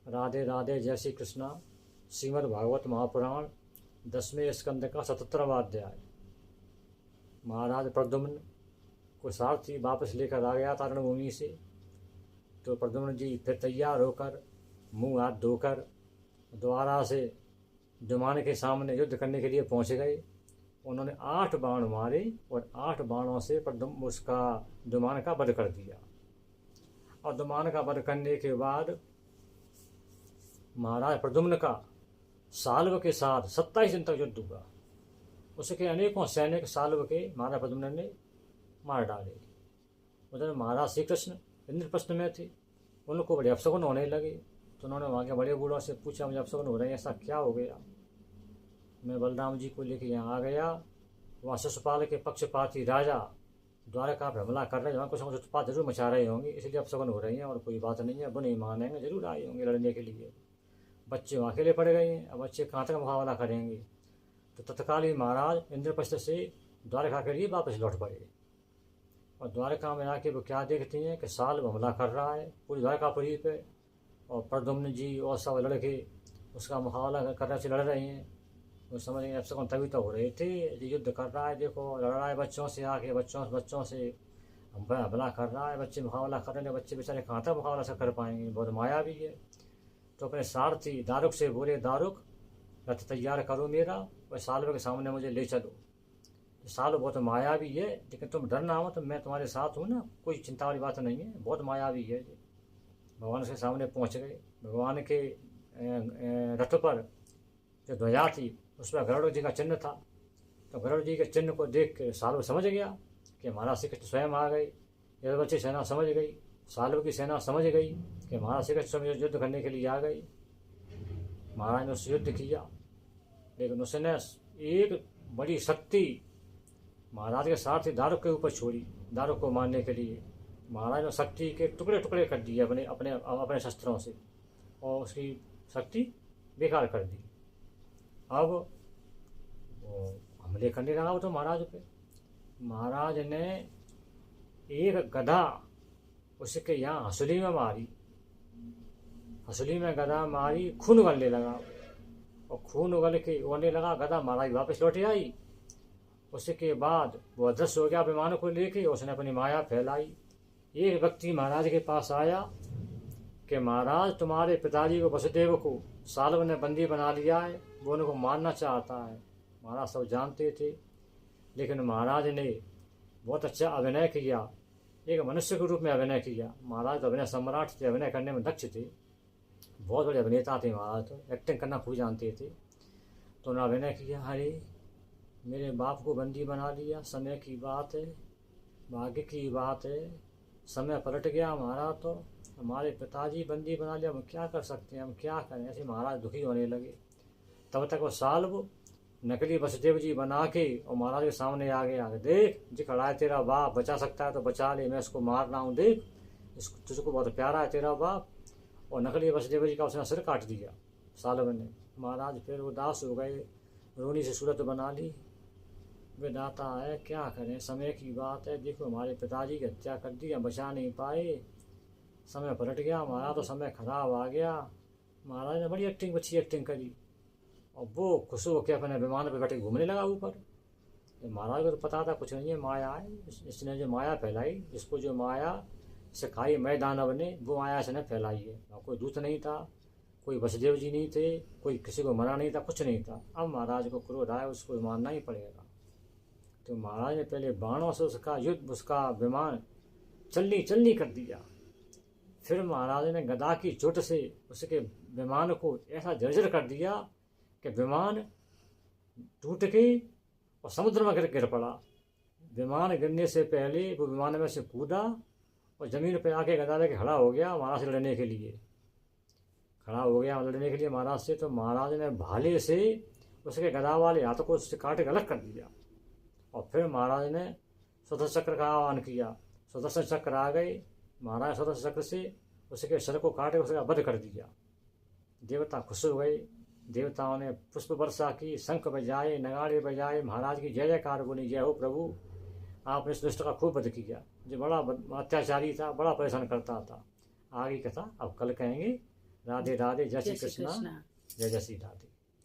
राधे राधे, जय श्री कृष्णा। श्रीमद् भागवत महापुराण 10वें स्कंद का 77वां अध्याय। महाराज प्रद्युम्न को सारथी वापस लेकर आ गया था रणभूमि से। तो प्रद्युम्न जी फिर तैयार होकर मुंह हाथ धोकर द्वारा से दुमान के सामने युद्ध करने के लिए पहुंच गए। उन्होंने 8 बाण मारे और 8 बाणों से उसका दुमान का वध कर दिया। और दुमान का वध करने के बाद महाराज प्रद्युम्न का साल्व के साथ 27 दिन तक युद्ध हुआ। उसके अनेकों सैनिक साल्व के महाराज प्रद्युम्न ने मार डाले। उधर महाराज श्री कृष्ण इंद्रप्रस्थ में थे, उनको बड़े अपशगुन होने लगे। तो उन्होंने वहाँ के बड़े बूढ़ों से पूछा, मुझे अपशगुन हो रहे हैं, ऐसा क्या हो गया? मैं बलराम जी को लेकर यहाँ आ गया। वहाँ शिशुपाल के पक्षपाती राजा द्वारका पर हमला कर रहे हैं, वहाँ कुछ उत्पात जरूर मचा रहे होंगे, इसलिए अपशगुन हो रही हैं। और कोई बात नहीं है, वो नहीं मानेंगे, जरूर आए होंगे लड़ने के लिए। बच्चे वहाँ अकेले पड़ गए हैं, अब बच्चे कहाँ तक मुकाबला करेंगे? तो तत्काल ही महाराज इंद्रप्रस्थ से द्वारका के लिए वापस लौट पड़े। और द्वारका में आके वो क्या देखती हैं कि साल्व हमला कर रहा है पूरी द्वारकापुरी पे, और प्रद्युम्न जी और सब लड़के उसका मुकाबला करने से लड़ रहे हैं। वो समझ गए अपशगुन तभी तो हो रहे थे, युद्ध कर रहा है, देखो लड़ रहा है बच्चों से आके, बच्चों से हमला कर रहा है, बच्चे मुकाबला कर रहे हैं। बच्चे बेचारे कहाँ तक मुकाबला से कर पाएंगे, बहुत माया भी है। तो अपने सारथी दारुक से बोले, दारुक रथ तैयार करो मेरा, और साल्व के सामने मुझे ले चलो। तो साल्व बहुत मायावी है, लेकिन तुम डरना हो तो मैं तुम्हारे साथ हूँ ना, कोई चिंता वाली बात नहीं है, बहुत मायावी है। भगवान के सामने पहुँच गए। भगवान के रथ पर जो ध्वजा थी उस पर गरुड़ जी का चिन्ह था। तो गरुड़ जी के चिन्ह को देख के साल्व समझ गया कि महाराज श्री कृष्ण स्वयं आ गए। यह बच्चे सेना समझ गई, साल्व की सेना समझ गई कि महाराज श्री कृष्ण युद्ध करने के लिए आ गए। महाराज ने उससे युद्ध किया, लेकिन उसने एक बड़ी शक्ति महाराज के साथ ही दारुक के ऊपर छोड़ी। दारुक को मारने के लिए महाराज ने शक्ति के टुकड़े टुकड़े कर दिए अपने अपने अपने शस्त्रों से, और उसकी शक्ति बेकार कर दी। अब वो हमले करने लगा वो तो महाराज पे। महाराज ने एक गदा उसके यहाँ हंसुली में मारी, हंसुली में गदा मारी, खून उगलने लगा। और खून उगल के होने लगा, गदा महाराज वापस लौट आई। उसके बाद वो अदृश्य हो गया विमान को लेके, उसने अपनी माया फैलाई। एक व्यक्ति महाराज के पास आया कि महाराज तुम्हारे पिताजी को वसुदेव को साल्व ने बंदी बना लिया है, वो उनको मारना चाहता है। महाराज सब जानते थे, लेकिन महाराज ने बहुत अच्छा अभिनय किया, एक मनुष्य के रूप में अभिनय किया। महाराज तो अभिनय सम्राट थे, अभिनय करने में दक्ष थे, बहुत बड़े अभिनेता थे महाराज, तो एक्टिंग करना खूब जानते थे। तो उन्होंने अभिनय किया, अरे मेरे बाप को बंदी बना लिया, समय की बात है, भाग्य की बात है, समय पलट गया हमारा, तो हमारे पिताजी बंदी बना लिया, हम क्या कर सकते हैं, हम क्या करें? ऐसे महाराज दुखी होने लगे। तब तक वो साल्व नकली वसुदेव जी बना के और महाराज के सामने आ गया। देख जी खड़ा है तेरा बाप, बचा सकता है तो बचा ले, मैं इसको मार रहा हूँ, देख इसको, तुझको बहुत प्यारा है तेरा बाप। और नकली वसुदेव जी का उसने सिर काट दिया साल्व ने। महाराज फिर उदास हो गए, रोनी से सूरत बना ली, विधाता है क्या करें, समय की बात है, देखो हमारे पिताजी की हत्या कर दी, हम बचा नहीं पाए, समय पलट गया हमारा, तो समय खराब आ गया। महाराज ने बड़ी एक्टिंग, अच्छी एक्टिंग करी, और वो खुश होकर अपने विमान पर बैठे घूमने लगा ऊपर। महाराज को तो पता था कुछ नहीं है, माया है, इसने जो माया फैलाई, जिसको जो माया सिखाई मैं दानव ने, वो माया इसने फैलाई है। कोई दूत नहीं था, कोई वसुदेव जी नहीं थे, कोई किसी को मरा नहीं था, कुछ नहीं था। अब महाराज को क्रोध आया, उसको मानना ही पड़ेगा। तो महाराज ने पहले बाणों से उसका युद्ध, उसका विमान चलनी कर दिया। फिर महाराज ने गदा की चोट से उसके विमान को ऐसा जर्जर कर दिया कि विमान टूट के और समुद्र में गिर पड़ा। विमान गिरने से पहले वो विमान में से कूदा और ज़मीन पर आके गदा लेके खड़ा हो गया महाराज से लड़ने के लिए। महाराज से। तो महाराज ने भाले से उसके गदा वाले हाथ को उससे काट के अलग कर दिया। और फिर महाराज ने सुदर्शन चक्र का आह्वान किया, सुदर्शन चक्र आ गए। महाराज सुदर्शन चक्र से उसके सर को काटे, उसका वध कर दिया। देवता खुश हो गए, देवताओं ने पुष्प वर्षा की, शंख बजाए, नगाड़े बजाए, महाराज की जय जयकार बोली, जय हो प्रभु, आपने इस दुष्ट का खूब वध किया, जो बड़ा अत्याचारी था, बड़ा परेशान करता था। आगे कथा अब कल कहेंगे। राधे राधे, जय श्री जय श्री कृष्णा, कृष्णा। जय जय श्री राधे।